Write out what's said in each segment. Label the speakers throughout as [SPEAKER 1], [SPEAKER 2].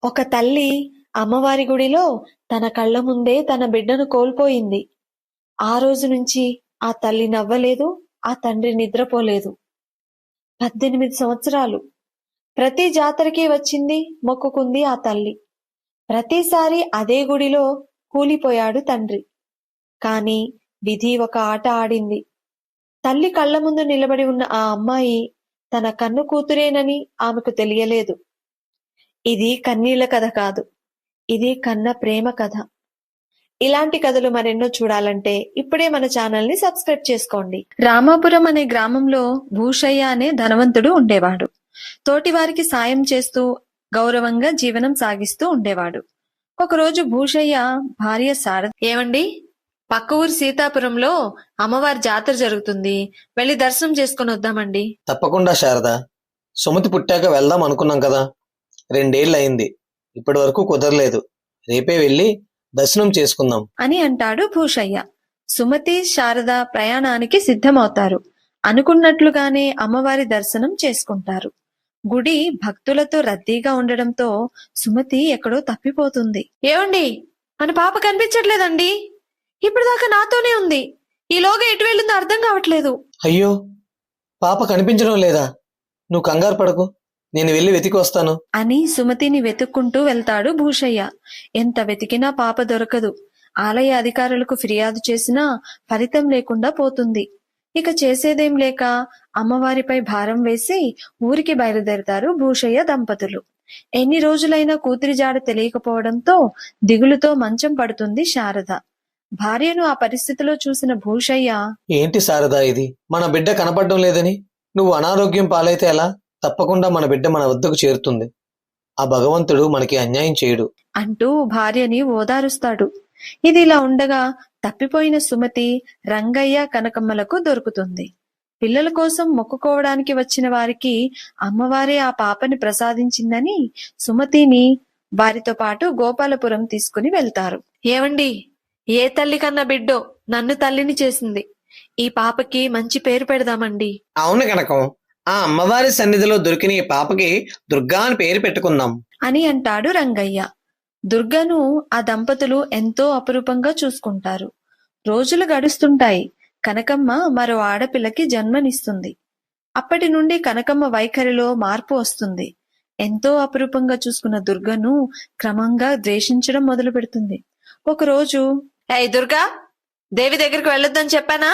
[SPEAKER 1] ఒక తల్లి అమ్మవారి గుడిలో తన కళ్ళ ముందే తన బిడ్డను కోల్పోయింది. ఆ రోజు నుంచి ఆ తల్లి నవ్వలేదు, ఆ తండ్రి నిద్రపోలేదు. 18 సంవత్సరాలు ప్రతి జాతరకి వచ్చింది, మొక్కుకుంది ఆ తల్లి. ప్రతిసారి అదే గుడిలో కూలిపోయాడు తండ్రి. కాని విధి ఒక ఆట ఆడింది. తల్లి కళ్ళ ముందు నిలబడి ఉన్న ఆ అమ్మాయి తన కన్ను కూతురేనని ఆమెకు తెలియలేదు. ఇది కన్నీళ్ల కథ కాదు, ఇది కన్న ప్రేమ కథ. ఇలాంటి కథలు మరెన్నో చూడాలంటే ఇప్పుడే మన ఛానల్ ని సబ్స్క్రైబ్ చేసుకోండి. రామాపురం అనే గ్రామంలో భూషయ్య అనే ధనవంతుడు ఉండేవాడు. తోటివారికి సాయం చేస్తూ గౌరవంగా జీవనం సాగిస్తూ ఉండేవాడు. ఒకరోజు భూషయ్య భార్య శారద, ఏమండి, పక్క ఊరి సీతాపురంలో అమ్మవారి జాతర జరుగుతుంది, వెళ్లి దర్శనం చేసుకుని వద్దామండి.
[SPEAKER 2] తప్పకుండా శారద, సుమతి పుట్టాక వెళ్దాం అనుకున్నాం కదా, 2 ఏళ్ళు అయింది, ఇప్పటి వరకు కుదరలేదు. రేపే వెళ్లి దర్శనం చేసుకుందాం
[SPEAKER 1] అని అంటాడు భూషయ్య. సుమతి, శారద ప్రయాణానికి సిద్ధమవుతారు. అనుకున్నట్లుగానే అమ్మవారి దర్శనం చేసుకుంటారు. గుడి భక్తులతో రద్దీగా ఉండడంతో సుమతి ఎక్కడో తప్పిపోతుంది. ఏమండి, మన పాప కనిపించట్లేదండి. ఇప్పటిదాకా నాతోనే ఉంది, ఈలోగా ఎటు వెళ్ళిందో అర్థం కావట్లేదు.
[SPEAKER 2] అయ్యో, పాప కనిపించడం లేదా? నువ్వు కంగారు పడకు, నేను వెళ్లి వెతికి వస్తాను
[SPEAKER 1] అని సుమతిని వెతుక్కుంటూ వెళ్తాడు భూషయ్య. ఎంత వెతికినా పాప దొరకదు. ఆలయ అధికారులకు ఫిర్యాదు చేసినా ఫలితం లేకుండా పోతుంది. ఇక చేసేదేం లేక అమ్మవారిపై భారం వేసి ఊరికి బయలుదేరతారు భూషయ్య దంపతులు. ఎన్ని రోజులైనా కూతురి జాడ తెలియకపోవడంతో దిగులుతో మంచం పడుతుంది శారద. భార్యను ఆ పరిస్థితిలో చూసిన భూషయ్య,
[SPEAKER 2] ఏంటి శారద ఇది? మన బిడ్డ కనపడడం లేదని నువ్వు అనారోగ్యం పాలైతే ఎలా? తప్పకుండా మన బిడ్డ మన వద్దకు చేరుతుంది. ఆ భగవంతుడు మనకి అన్యాయం చేయడు
[SPEAKER 1] అంటూ భార్యని ఓదారుస్తాడు. ఇది ఇలా ఉండగా తప్పిపోయిన సుమతి రంగయ్య, కనకమ్మలకు దొరుకుతుంది. పిల్లల కోసం మొక్కుకోవడానికి వచ్చిన వారికి అమ్మవారే ఆ పాపని ప్రసాదించిందని సుమతిని వారితో పాటు గోపాలపురం తీసుకుని వెళ్తారు. ఏవండి, ఏ తల్లి కన్నా బిడ్డో నన్ను తల్లిని చేసింది. ఈ పాపకి మంచి పేరు పెడదామండి.
[SPEAKER 2] అవును కనకం, ఆ అమ్మవారి సన్నిధిలో దొరికిన ఈ పాపకి దుర్గా అని పేరు పెట్టుకుందాం
[SPEAKER 1] అని అంటాడు రంగయ్య. దుర్గను ఆ దంపతులు ఎంతో అపురూపంగా చూసుకుంటారు. రోజులు గడుస్తుంటాయి. కనకమ్మ మరో ఆడపిల్లకి జన్మనిస్తుంది. అప్పటి నుండి కనకమ్మ వైఖరిలో మార్పు వస్తుంది. ఎంతో అపురూపంగా చూసుకున్న దుర్గను క్రమంగా ద్వేషించడం మొదలు పెడుతుంది. ఒకరోజు, ఏయ్ దుర్గా, దేవి దగ్గరికి వెళ్ళొద్దని చెప్పానా?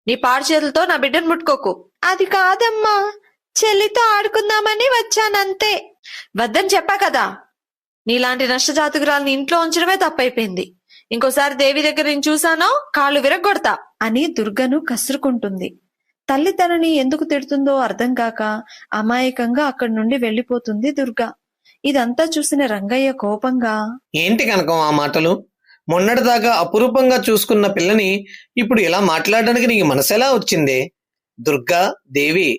[SPEAKER 1] నీ పాడు చేతులతో నా బిడ్డను ముట్టుకోకు. అది కాదమ్మా, చెల్లితో ఆడుకుందామని వచ్చానంతే. వద్దని చెప్పా కదా. నీలాంటి నష్టజాతకురాల్ని ఇంట్లో ఉంచడమే తప్పైపోయింది. ఇంకోసారి దేవి దగ్గర నేను చూశానో కాళ్ళు విరగ్గొడతా అని దుర్గను కసురుకుంటుంది. తల్లి తనని ఎందుకు తిడుతుందో అర్థం కాక అమాయకంగా అక్కడి నుండి వెళ్లిపోతుంది దుర్గా. ఇదంతా చూసిన రంగయ్య కోపంగా,
[SPEAKER 2] ఏంటి కనకం ఆ మాటలు? మొన్నటిదాకా అపురూపంగా చూసుకున్న పిల్లని ఇప్పుడు ఇలా మాట్లాడడానికి నీకు మనసెలా వచ్చిందే? దుర్గా, దేవి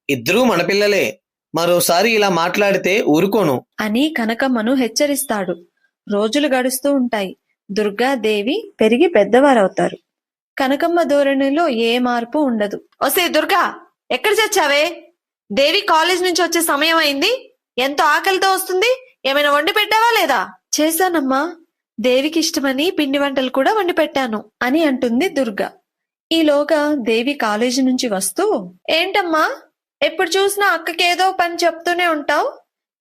[SPEAKER 2] ఇద్దరూ మన పిల్లలే. మరోసారి ఇలా మాట్లాడితే ఊరుకోను
[SPEAKER 1] అని కనకమ్మను హెచ్చరిస్తాడు. రోజులు గడుస్తూ ఉంటాయి. దుర్గా, దేవి పెరిగి పెద్దవారవుతారు. కనకమ్మ ధోరణిలో ఏ మార్పు ఉండదు. ఒసే దుర్గా, ఎక్కడ చచ్చావే? దేవి కాలేజ్ నుంచి వచ్చే సమయం అయింది. ఎంతో ఆకలితో వస్తుంది. ఏమైనా వండి పెట్టావా లేదా? చేశానమ్మా, దేవికి ఇష్టమని పిండి వంటలు కూడా వండి పెట్టాను అని అంటుంది దుర్గా. ఈలోగా దేవి కాలేజీ నుంచి వస్తూ, ఏంటమ్మా, ఎప్పుడు చూసినా అక్కకేదో పని చెప్తూనే ఉంటావు.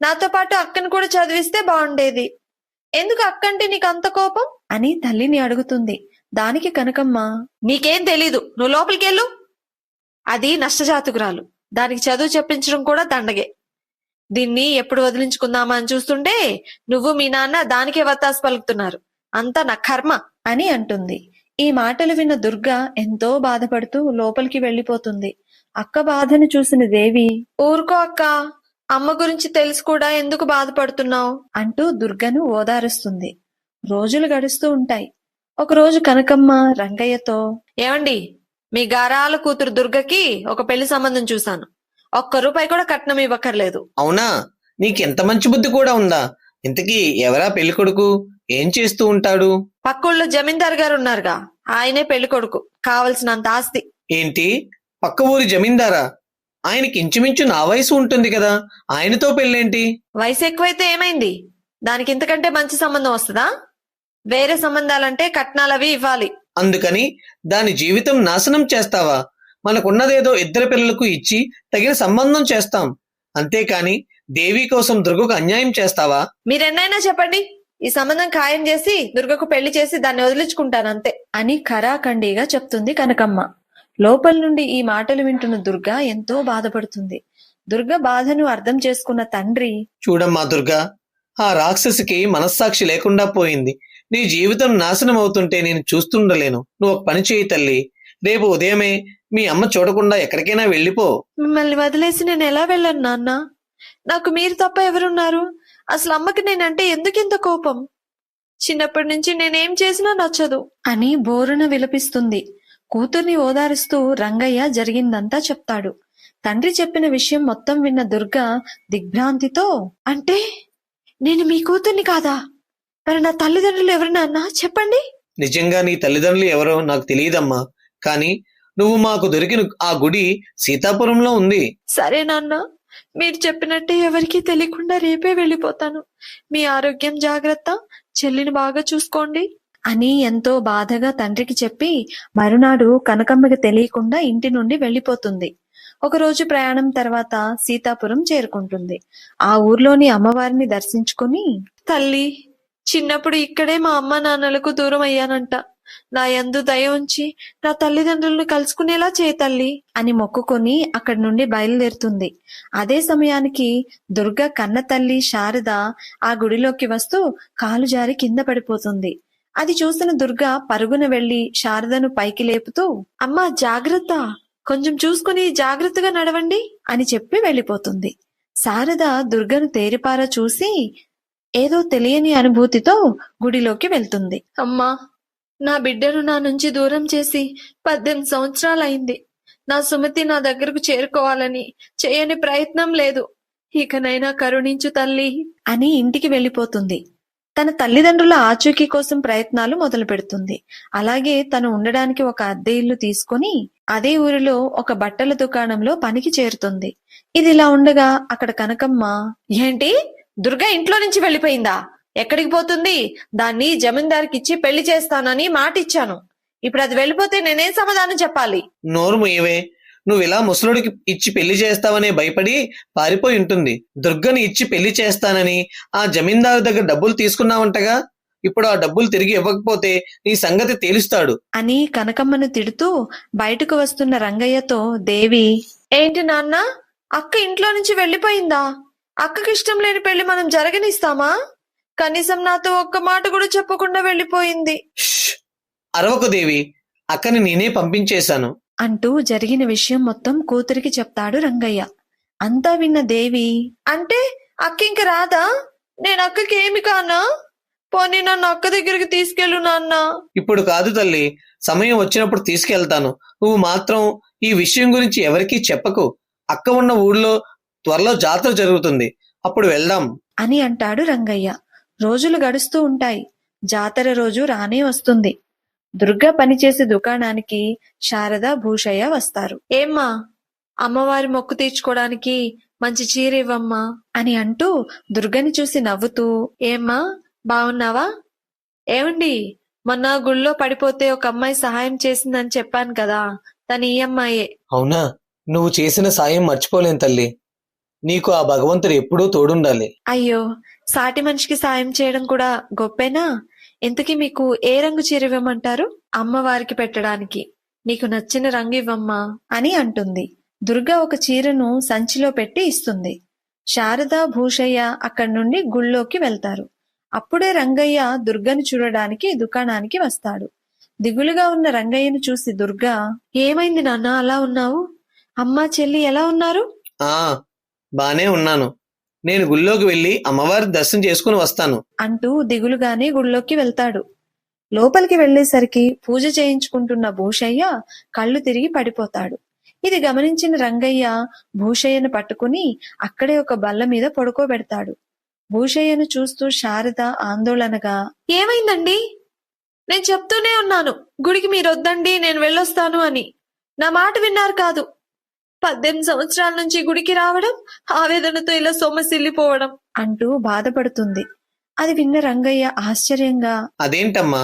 [SPEAKER 1] నాతో పాటు అక్కను కూడా చదివిస్తే బాగుండేది. ఎందుకు అక్కంటే నీకు అంత కోపం అని తల్లిని అడుగుతుంది. దానికి కనకమ్మ, నీకేం తెలీదు, నువ్వు లోపలికెళ్ళు. అది నష్టజాతకురాలు, దానికి చదువు చెప్పించడం కూడా దండగే. దీన్ని ఎప్పుడు వదిలించుకుందామా అని చూస్తుంటే నువ్వు మీ నాన్న దానికే వత్తాసు పలుకుతున్నారు. అంతా నా కర్మ అని అంటుంది. ఈ మాటలు విన్న దుర్గా ఎంతో బాధపడుతూ లోపలికి వెళ్లిపోతుంది. అక్క బాధను చూసిన దేవి, ఊరుకో అక్క, అమ్మ గురించి తెలిసి కూడా ఎందుకు బాధపడుతున్నావు అంటూ దుర్గను ఓదారుస్తుంది. రోజులు గడుస్తూ ఉంటాయి. ఒకరోజు కనకమ్మ రంగయ్యతో, ఏమండి, మీ గారాల కూతురు దుర్గకి ఒక పెళ్లి సంబంధం చూశాను. ₹1 కూడా కట్నం ఇవ్వక్కర్లేదు.
[SPEAKER 2] అవునా? నీకెంత మంచి బుద్ధి కూడా ఉందా? ఇంతకీ ఎవరా పెళ్లి కొడుకు? ఏం చేస్తూ ఉంటాడు?
[SPEAKER 1] పక్కూళ్ళో జమీందారు గారు ఉన్నారుగా, ఆయనే పెళ్లి కొడుకు. కావలసినంత ఆస్తి.
[SPEAKER 2] ఏంటి, పక్క ఊరి జమీందారా? ఆయనకి ఇంచుమించు నా వయసు ఉంటుంది కదా, ఆయనతో పెళ్ళేంటి?
[SPEAKER 1] వయసు ఎక్కువైతే ఏమైంది? దానికి ఇంతకంటే మంచి సంబంధం వస్తుందా? వేరే సంబంధాలంటే కట్నాలవి ఇవ్వాలి.
[SPEAKER 2] అందుకని దాని జీవితం నాశనం చేస్తావా? మనకున్నదేదో ఇద్దరు పిల్లలకు ఇచ్చి తగిన సంబంధం చేస్తాం, అంతేకాని దేవి కోసం దుర్గకు అన్యాయం చేస్తావా?
[SPEAKER 1] మీరెన్నైనా చెప్పండి, ఈ సంబంధం ఖాయం చేసి దుర్గకు పెళ్లి చేసి దాన్ని వదిలించుకుంటానంతే అని ఖరాఖండిగా చెప్తుంది కనకమ్మ. లోపల నుండి ఈ మాటలు వింటున్న దుర్గ ఎంతో బాధపడుతుంది. దుర్గ బాధను అర్థం చేసుకున్న తండ్రి,
[SPEAKER 2] చూడమ్మా దుర్గా, ఆ రాక్షసికి మనస్సాక్షి లేకుండా పోయింది. నీ జీవితం నాశనం అవుతుంటే నేను చూస్తుండలేను. నువ్వు ఒక పని చేయి తల్లి, రేపు ఉదయమే మీ అమ్మ చూడకుండా ఎక్కడికైనా వెళ్ళిపో.
[SPEAKER 1] మిమ్మల్ని వదిలేసి నేను ఎలా వెళ్ళను నాన్న? నాకు మీరు తప్ప ఎవరున్నారు? అసలు అమ్మకి నేనంటే ఎందుకింత కోపం? చిన్నప్పటి నుంచి నేనేం చేసినా నచ్చదు అని బోరున విలపిస్తుంది. కూతుర్ని ఓదారుస్తూ రంగయ్య జరిగిందంతా చెప్తాడు. తండ్రి చెప్పిన విషయం మొత్తం విన్న దుర్గ దిగ్భ్రాంతితో, అంటే నేను మీ కూతుర్ని కాదా? మరి నా తల్లిదండ్రులు ఎవరు నాన్న? చెప్పండి.
[SPEAKER 2] నిజంగా నీ తల్లిదండ్రులు ఎవరో నాకు తెలియదమ్మా, కానీ నువ్వు మాకు దొరికిన ఆ గుడి సీతాపురంలో ఉంది.
[SPEAKER 1] సరే నాన్న, మీరు చెప్పినట్టే ఎవరికీ తెలియకుండా రేపే వెళ్ళిపోతాను. మీ ఆరోగ్యం జాగ్రత్త, చెల్లిని బాగా చూసుకోండి అని ఎంతో బాధగా తండ్రికి చెప్పి మరునాడు కనకమ్మకి తెలియకుండా ఇంటి నుండి వెళ్ళిపోతుంది. ఒకరోజు ప్రయాణం తర్వాత సీతాపురం చేరుకుంటుంది. ఆ ఊర్లోని అమ్మవారిని దర్శించుకుని, తల్లి, చిన్నప్పుడు ఇక్కడే మా అమ్మ నాన్నలకు దూరం అయ్యానంట. నా యందు దయ ఉంచి నా తల్లిదండ్రులను కలుసుకునేలా చేయి తల్లి అని మొక్కుకొని అక్కడి నుండి బయలుదేరుతుంది. అదే సమయానికి దుర్గ కన్న తల్లి శారద ఆ గుడిలోకి వస్తూ కాలు జారి కింద పడిపోతుంది. అది చూసిన దుర్గ పరుగున వెళ్లి శారదను పైకి లేపుతూ, అమ్మా జాగ్రత్త, కొంచెం చూసుకుని జాగ్రత్తగా నడవండి అని చెప్పి వెళ్ళిపోతుంది. శారద దుర్గను తేరిపార చూసి ఏదో తెలియని అనుభూతితో గుడిలోకి వెళ్తుంది. అమ్మా, నా బిడ్డను నా నుంచి దూరం చేసి 18 సంవత్సరాలైంది. నా సుమతి నా దగ్గరకు చేరుకోవాలని చేయని ప్రయత్నం లేదు. ఇకనైనా కరుణించు తల్లి అని ఇంటికి వెళ్ళిపోతుంది. తన తల్లిదండ్రుల ఆచూకీ కోసం ప్రయత్నాలు మొదలు పెడుతుంది. అలాగే తను ఉండడానికి ఒక అద్దె ఇల్లు తీసుకుని అదే ఊరిలో ఒక బట్టల దుకాణంలో పనికి చేరుతుంది. ఇదిలా ఉండగా అక్కడ కనకమ్మ, ఏంటి దుర్గా ఇంట్లో నుంచి వెళ్ళిపోయిందా? ఎక్కడికి పోతుంది? దాన్ని జమీందారికి ఇచ్చి పెళ్లి చేస్తానని మాట ఇచ్చాను. ఇప్పుడు అది వెళ్ళిపోతే నేనేం సమాధానం చెప్పాలి?
[SPEAKER 2] నోరు మూయవే. నువ్వు ఇలా ముసలుడికి ఇచ్చి పెళ్లి చేస్తావనే భయపడి పారిపోయి ఉంటుంది. దుర్గని ఇచ్చి పెళ్లి చేస్తానని ఆ జమీందారు దగ్గర డబ్బులు తీసుకున్నావంటగా. ఇప్పుడు ఆ డబ్బులు తిరిగి ఇవ్వకపోతే నీ సంగతి తేలుస్తాడు
[SPEAKER 1] అని కనకమ్మను తిడుతూ బయటకు వస్తున్న రంగయ్యతో దేవి, ఏంటి నాన్న, అక్క ఇంట్లో నుంచి వెళ్ళిపోయిందా? అక్కకి ఇష్టం లేని పెళ్లి మనం జరగనిస్తామా? కనీసం నాతో ఒక్క మాట కూడా చెప్పకుండా వెళ్ళిపోయింది.
[SPEAKER 2] ష్! అరవకు దేవి, అక్కని నేనే పంపించేశాను
[SPEAKER 1] అంటూ జరిగిన విషయం మొత్తం కూతురికి చెప్తాడు రంగయ్య. అంతా విన్న దేవి, అంటే అక్క ఇంక రాదా? నేను అక్కకి ఏమి కానా? పోనీ నన్ను అక్క దగ్గరికి తీసుకెళ్ళు నాన్న.
[SPEAKER 2] ఇప్పుడు కాదు తల్లి, సమయం వచ్చినప్పుడు తీసుకెళ్తాను. నువ్వు మాత్రం ఈ విషయం గురించి ఎవరికీ చెప్పకు. అక్క ఉన్న ఊళ్ళో త్వరలో జాతర జరుగుతుంది, అప్పుడు వెళ్దాం
[SPEAKER 1] అని అంటాడు రంగయ్య. రోజులు గడుస్తూ ఉంటాయి. జాతర రోజు రానే వస్తుంది. దుర్గ పనిచేసే దుకాణానికి శారద, భూషయ్య వస్తారు. ఏమ్మా, అమ్మవారి మొక్కు తీర్చుకోవడానికి మంచి చీర ఇవ్వమ్మా అని అంటూ దుర్గని చూసి నవ్వుతూ, ఏమ్మా బాగున్నావా? ఏమండి, మొన్న గుళ్ళో పడిపోతే ఒక అమ్మాయి సహాయం చేసిందని చెప్పాను కదా, తను ఈ అమ్మాయే.
[SPEAKER 2] అవునా? నువ్వు చేసిన సాయం మర్చిపోలేను తల్లి. నీకు ఆ భగవంతుడు ఎప్పుడూ తోడుండాలి.
[SPEAKER 1] అయ్యో, సాటి మనిషికి సాయం చేయడం కూడా గొప్పేనా? ఇంతకీ మీకు ఏ రంగు చీర ఇవ్వమంటారు? అమ్మవారికి పెట్టడానికి నీకు నచ్చిన రంగు ఇవ్వమ్మా అని అంటుంది. దుర్గ ఒక చీరను సంచిలో పెట్టి ఇస్తుంది. శారద, భూషయ్య అక్కడి నుండి గుళ్ళోకి వెళ్తారు. అప్పుడే రంగయ్య దుర్గను చూడడానికి దుకాణానికి వస్తాడు. దిగులుగా ఉన్న రంగయ్యను చూసి దుర్గ, ఏమైంది నాన్న అలా ఉన్నావు? అమ్మా, చెల్లి ఎలా ఉన్నారు?
[SPEAKER 2] ఆ బానే ఉన్నాను. నేను గుళ్ళోకి వెళ్ళి అమ్మవారి దర్శనం చేసుకుని వస్తాను
[SPEAKER 1] అంటూ దిగులుగానే గుళ్ళోకి వెళ్తాడు. లోపలికి వెళ్లేసరికి పూజ చేయించుకుంటున్న భూషయ్య కళ్ళు తిరిగి పడిపోతాడు. ఇది గమనించిన రంగయ్య భూషయ్యను పట్టుకుని అక్కడే ఒక బల్ల మీద పడుకోబెడతాడు. భూషయ్యను చూస్తూ శారద ఆందోళనగా, ఏమైందండి? నేను చెప్తూనే ఉన్నాను, గుడికి మీరొద్దండి, నేను వెళ్ళొస్తాను అని. నా మాట విన్నారు కాదు. 18 సంవత్సరాల నుంచి గుడికి రావడం, ఆవేదనతో ఇలా సొమ్మసిల్లిపోవడం అంటూ బాధపడుతుంది. అది విన్న రంగయ్య ఆశ్చర్యంగా,
[SPEAKER 2] అదేంటమ్మా,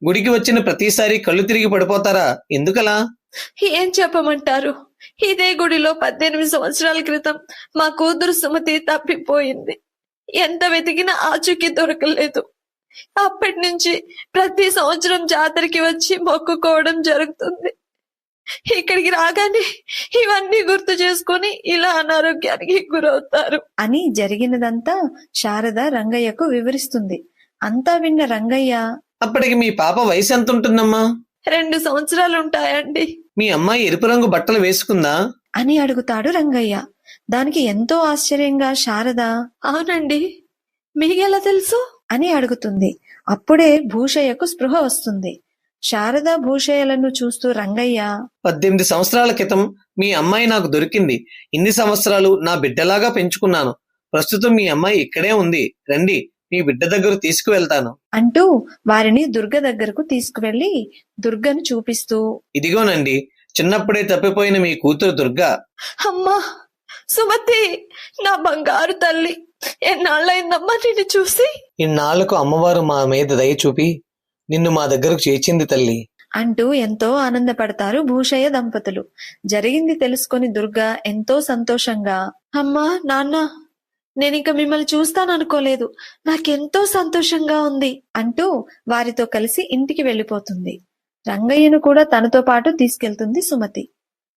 [SPEAKER 2] గుడికి వచ్చిన ప్రతిసారి కళ్ళు తిరిగి పడిపోతారా? ఎందుకలా?
[SPEAKER 1] ఏం చెప్పమంటారు, ఇదే గుడిలో 18 సంవత్సరాల క్రితం మా కూతురు సుమతి తప్పిపోయింది. ఎంత వెతికినా ఆచూకీ దొరకలేదు. అప్పటి నుంచి ప్రతి సంవత్సరం జాతరకి వచ్చి మొక్కుకోవడం జరుగుతుంది. ఇక్కడికి రాగానే ఇవన్నీ గుర్తు చేసుకొని ఇలా అనారోగ్యానికి గురవుతారు అని జరిగినదంతా శారద రంగయ్యకు వివరిస్తుంది. అంతా విన్న రంగయ్య,
[SPEAKER 2] అప్పటికి మీ పాప వయసు ఎంత ఉంటుందమ్మా?
[SPEAKER 1] 2 సంవత్సరాలు ఉంటాయండి
[SPEAKER 2] మీ అమ్మాయి ఎరుపు రంగు బట్టలు వేసుకుందా
[SPEAKER 1] అని అడుగుతాడు రంగయ్య. దానికి ఎంతో ఆశ్చర్యంగా శారద, అవునండి, మీకెలా తెలుసు అని అడుగుతుంది. అప్పుడే భూషయ్యకు స్పృహ వస్తుంది. శారద భూషయ్యలను చూస్తూ రంగయ్య,
[SPEAKER 2] 18 సంవత్సరాల క్రితం మీ అమ్మాయి నాకు దొరికింది. ఇన్ని సంవత్సరాలు నా బిడ్డలాగా పెంచుకున్నాను. ప్రస్తుతం మీ అమ్మాయి ఇక్కడే ఉంది. రండి, మీ బిడ్డ దగ్గర తీసుకువెళ్తాను
[SPEAKER 1] అంటూ వారిని దుర్గ దగ్గరకు తీసుకువెళ్లి దుర్గను చూపిస్తూ,
[SPEAKER 2] ఇదిగోనండి, చిన్నప్పుడే తప్పిపోయిన మీ కూతురు దుర్గా.
[SPEAKER 1] అమ్మా సుమతి, నా బంగారు తల్లి, ఎన్నాళ్ళైందమ్మా నిన్ను చూసి
[SPEAKER 2] ఇన్నాళ్లకు అమ్మవారు మా మీద దయ చూపి నిన్ను మా దగ్గరకు చేర్చింది తల్లి
[SPEAKER 1] అంటూ ఎంతో ఆనందపడతారు భూషయ్య దంపతులు. జరిగింది తెలుసుకొని దుర్గ ఎంతో సంతోషంగా, అమ్మా నాన్న, నేనింక మిమ్మల్ని చూస్తాననుకోలేదు, నాకెంతో సంతోషంగా ఉంది అంటూ వారితో కలిసి ఇంటికి వెళ్లిపోతుంది. రంగయ్యను కూడా తనతో పాటు తీసుకెళ్తుంది సుమతి.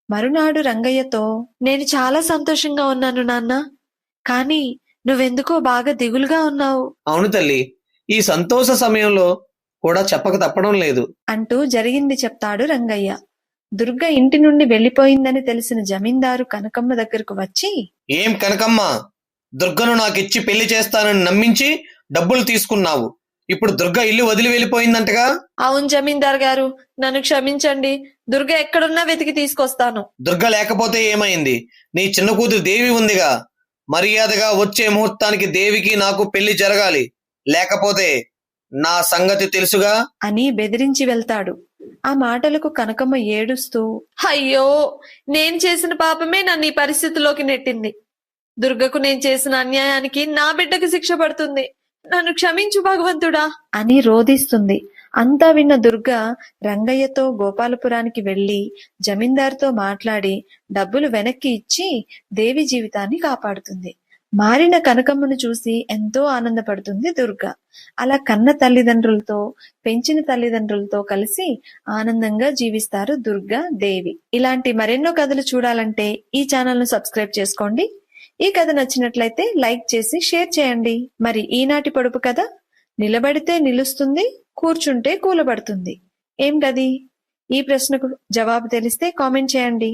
[SPEAKER 1] మరునాడు రంగయ్యతో, నేను చాలా సంతోషంగా ఉన్నాను నాన్న, కానీ నువ్వెందుకో బాగా దిగులుగా ఉన్నావు.
[SPEAKER 2] అవును తల్లి, ఈ సంతోష సమయంలో కూడా చెప్పక తప్పడం లేదు
[SPEAKER 1] అంటూ జరిగింది చెప్తాడు రంగయ్య. దుర్గ ఇంటి నుండి వెళ్లిపోయిందని తెలిసిన జమీందారు కనకమ్మ దగ్గరకు వచ్చి,
[SPEAKER 2] ఏం కనకమ్మ, దుర్గను నాకిచ్చి పెళ్లి చేస్తానని నమ్మించి డబ్బులు తీసుకున్నావు. ఇప్పుడు దుర్గ ఇల్లు వదిలి వెళ్ళిపోయిందంటగా?
[SPEAKER 1] అవును జమీందార్ గారు, నన్ను క్షమించండి. దుర్గ ఎక్కడున్నా వెతికి తీసుకొస్తాను.
[SPEAKER 2] దుర్గ లేకపోతే ఏమైంది? నీ చిన్న కూతురు దేవి ఉందిగా. మర్యాదగా వచ్చే ముహూర్తానికి దేవికి నాకు పెళ్లి జరగాలి, లేకపోతే నా సంగతి తెలుసుగా
[SPEAKER 1] అని బెదిరించి వెళ్తాడు. ఆ మాటలకు కనకమ్మ ఏడుస్తూ, అయ్యో, నేను చేసిన పాపమే నన్ను ఈ పరిస్థితిలోకి నెట్టింది. దుర్గకు నేను చేసిన అన్యాయానికి నా బిడ్డకు శిక్ష పడుతుంది. నన్ను క్షమించు భగవంతుడా అని రోధిస్తుంది. అంతా విన్న దుర్గ రంగయ్యతో గోపాలపురానికి వెళ్లి జమీందారుతో మాట్లాడి డబ్బులు వెనక్కి ఇచ్చి దేవి జీవితాన్ని కాపాడుతుంది. మారిన కనకమ్మను చూసి ఎంతో ఆనందపడుతుంది దుర్గ. అలా కన్న తల్లిదండ్రులతో, పెంచిన తల్లిదండ్రులతో కలిసి ఆనందంగా జీవిస్తారు దుర్గ, దేవి. ఇలాంటి మరెన్నో కథలు చూడాలంటే ఈ ఛానల్ ను సబ్స్క్రైబ్ చేసుకోండి. ఈ కథ నచ్చినట్లయితే లైక్ చేసి షేర్ చేయండి. మరి ఈనాటి పొడుపు కథ, నిలబడితే నిలుస్తుంది, కూర్చుంటే కూలబడుతుంది. ఏం గది? ఈ ప్రశ్నకు జవాబు తెలిస్తే కామెంట్ చేయండి.